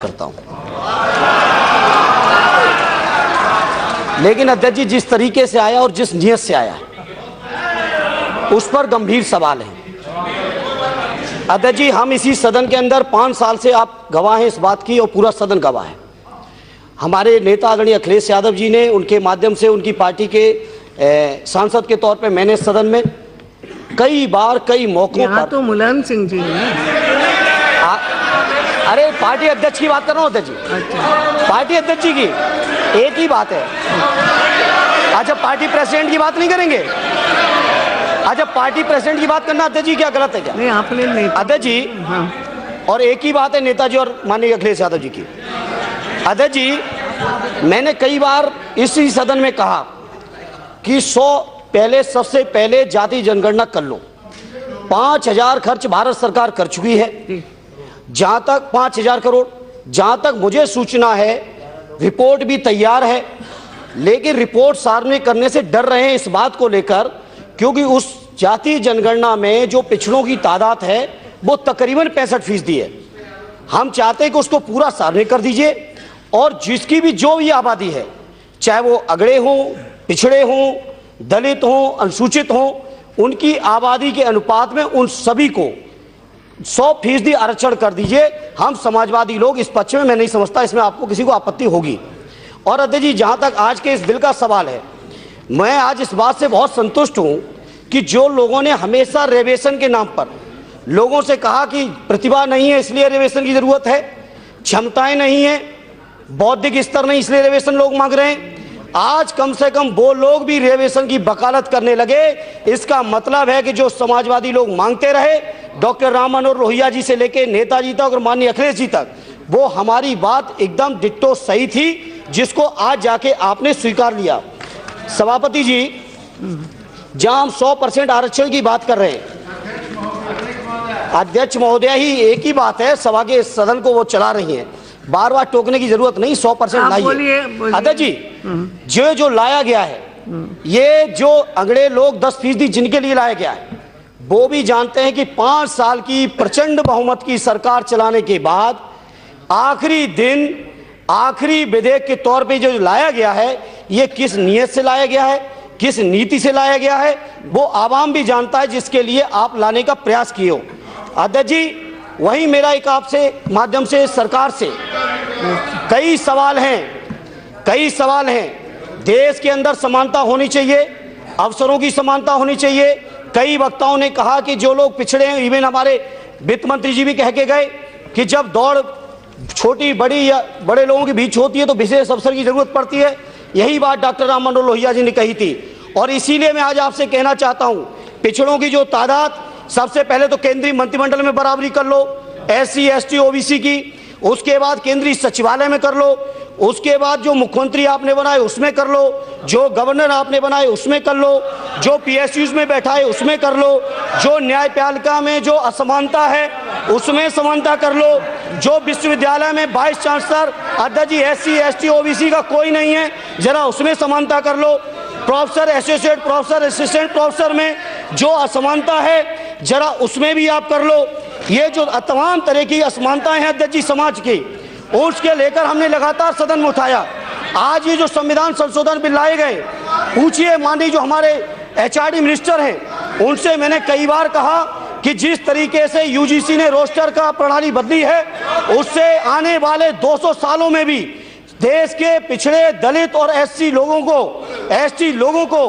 करता हूं। लेकिन अध्यक्ष जी जिस तरीके से आया और जिस नियत से आया उस पर गंभीर सवाल है। अध्यक्ष जी हम इसी सदन के अंदर 5 साल से आप गवाह हैं इस बात की और पूरा सदन गवाह है। हमारे नेता आदरणीय अखिलेश यादव जी ने उनके माध्यम से उनकी पार्टी के सांसद के तौर पे मैंने सदन में कई बार कई मौकों पर तो मुलायम सिंह जी अरे पार्टी अध्यक्ष की बात कर रहा हूँ अध्यक्ष जी। अच्छा। पार्टी अध्यक्ष जी की एक ही बात है। अच्छा पार्टी प्रेसिडेंट की बात नहीं करेंगे? अच्छा पार्टी प्रेसिडेंट की बात करना अध्यक्ष जी क्या गलत है क्या? नहीं आपने नहीं अध्यक्ष जी। हाँ। और एक ही बात है नेताजी और माननीय अखिलेश यादव जी की। अध्यक्ष जी मैंने कई बार इसी सदन में कहा कि सबसे पहले जाति जनगणना कर लो। 5000 खर्च भारत सरकार कर चुकी है, जहां तक 5000 करोड़, जहां तक मुझे सूचना है रिपोर्ट भी तैयार है, लेकिन रिपोर्ट सार्वजनिक करने से डर रहे हैं इस बात को लेकर क्योंकि उस जाति जनगणना में जो पिछड़ों की तादाद है वो तकरीबन 65% है। हम चाहते हैं कि उसको पूरा सार्वजनिक कर दीजिए और जिसकी भी जो भी आबादी है, चाहे वो अगड़े हों, पिछड़े हों, दलित हों, अनुसूचित हों, उनकी आबादी के अनुपात में उन सभी को 100% आरक्षण कर दीजिए। हम समाजवादी लोग इस पक्ष में, मैं नहीं समझता इसमें आपको किसी को आपत्ति होगी। और अध्यक्ष जी जहां तक आज के इस बिल का सवाल है, मैं आज इस बात से बहुत संतुष्ट हूं कि जो लोगों ने हमेशा रिजर्वेशन के नाम पर लोगों से कहा कि प्रतिभा नहीं है इसलिए रिजर्वेशन की जरूरत है, क्षमताएं नहीं है, बौद्धिक स्तर नहीं इसलिए रिजर्वेशन लोग मांग रहे हैं, आज कम से कम वो लोग भी रिजर्वेशन की वकालत करने लगे। इसका मतलब है कि जो समाजवादी लोग मांगते रहे, डॉक्टर राम मनोहर लोहिया जी से लेकर नेताजी तक और माननीय अखिलेश जी तक, वो हमारी बात एकदम डिट्टो सही थी, जिसको आज जाके आपने स्वीकार लिया। सभापति जी जहां हम 100% आरक्षण की बात कर रहे हैं, अध्यक्ष महोदया ही एक ही बात है, सभा के सदन को वो चला रही हैं, बार बार टोकने की जरूरत नहीं, 100% लाइए। अध्यक्ष जी जो लाया गया है, ये जो अगड़े लोग 10% जिनके लिए लाया गया है, वो भी जानते हैं कि 5 साल की प्रचंड बहुमत की सरकार चलाने के बाद आखिरी दिन आखिरी विधेयक के तौर पे जो लाया गया है, ये किस नियत से लाया गया है, किस नीति से लाया गया है, वो आवाम भी जानता है, जिसके लिए आप लाने का प्रयास किए हो। अध्यक्ष जी वही मेरा एक आपसे माध्यम से सरकार से कई सवाल हैं। देश के अंदर समानता होनी चाहिए, अवसरों की समानता होनी चाहिए। कई वक्ताओं ने कहा कि जो लोग पिछड़े हैं, इवन हमारे वित्त मंत्री जी भी कह के गए कि जब दौड़ छोटी बड़ी या बड़े लोगों के बीच होती है तो विशेष अवसर की जरूरत पड़ती है। यही बात डॉक्टर राम मनोहर लोहिया जी ने कही थी और इसीलिए मैं आज आपसे कहना चाहता हूं, पिछड़ों की जो तादाद, सबसे पहले तो केंद्रीय मंत्रिमंडल में बराबरी कर लो SC ST OBC की, उसके बाद केंद्रीय सचिवालय में कर लो, उसके बाद जो मुख्यमंत्री आपने बनाए उसमें कर लो, जो गवर्नर आपने बनाए उसमें कर लो, जो PSUs में बैठाए उसमें कर लो, जो न्यायपालिका में जो असमानता है उसमें समानता कर लो, जो विश्वविद्यालय में वाइस चांसलर अध्यक्ष जी SC ST OBC का कोई नहीं है, जरा उसमें समानता कर लो, professor, associate professor, assistant professor में जो असमानता है जरा उसमें भी आप कर लो। ये जो तमाम तरह की असमानताएं हैं अध्यक्ष जी समाज की, उसके लेकर हमने लगातार सदन में उठाया। आज ये जो संविधान संशोधन बिल लाए गए, पूछिए माननीय जो हमारे HRD मिनिस्टर हैं, उनसे मैंने कई बार कहा कि जिस तरीके से UGC ने रोस्टर का प्रणाली बदली है, उससे आने वाले 200 सालों में भी देश के पिछड़े, दलित और SC लोगों को, ST लोगों को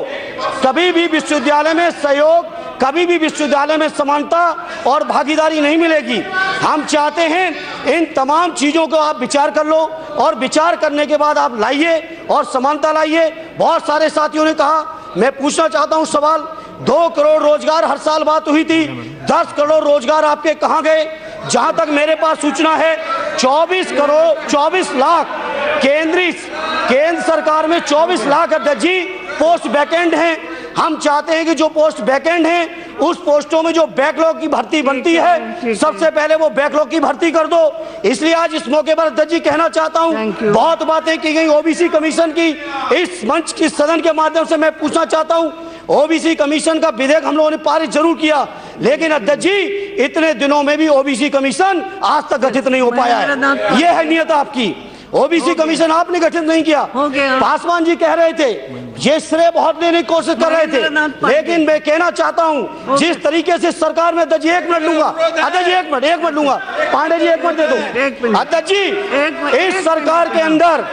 कभी भी विश्वविद्यालय में सहयोग, कभी भी विश्वविद्यालय में समानता और भागीदारी नहीं मिलेगी। हम चाहते हैं इन तमाम चीजों को आप विचार कर लो और विचार करने के बाद आप लाइए और समानता लाइए। बहुत सारे साथियों ने कहा, मैं पूछना चाहता हूं सवाल, 2 करोड़ रोजगार हर साल बात हुई थी, 10 करोड़ रोजगार आपके कहां गए? जहां तक मेरे पास सूचना है 24 लाख केंद्र सरकार में 24 लाख अध्यक्ष जी पोस्ट वैकेंट हैं। हम चाहते हैं कि जो पोस्ट वैकेंट हैं उस पोस्टों में जो बैकलॉग की भर्ती बनती है, सबसे पहले वो बैकलॉग की भर्ती कर दो। इसलिए आज इस मौके पर अध्यक्ष जी कहना चाहता हूं, बहुत बातें की गई OBC कमीशन की, इस मंच की सदन के माध्यम से मैं पूछना चाहता हूं, OBC कमीशन का विधेयक हम लोगों ने पारित जरूर किया, लेकिन अध्यक्ष जी इतने दिनों में भी ओबीसी कमीशन आज तक गठित नहीं हो पाया है। ये है नियत आपकी। ओबीसी कमीशन आपने गठित नहीं किया। पासवान जी कह रहे थे, ये श्रेय बहुत लेने की कोशिश कर रहे थे, लेकिन मैं कहना चाहता हूं जिस तरीके से सरकार में, अध्यक्ष जी 1 मिनट लूंगा, अध्यक्ष जी 1 मिनट लूंगा, पांडे जी 1 मिनट दे दो। अध्यक्ष जी इस सरकार के अंदर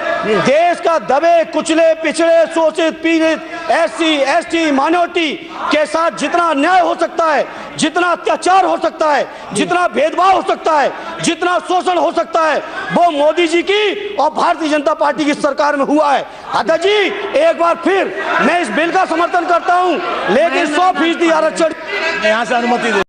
देश का दबे कुचले पिछड़े शोषित पीड़ित SC ST माइनॉरिटी के साथ जितना अन्याय हो सकता है, जितना अत्याचार हो सकता है, जितना भेदभाव हो सकता है, जितना शोषण हो सकता है, वो मोदी जी की और भारतीय जनता पार्टी की सरकार में हुआ है। अध्यक्ष जी एक बार फिर मैं इस बिल का समर्थन करता हूं, लेकिन 100% आरक्षण। यहाँ से अनुमति दे।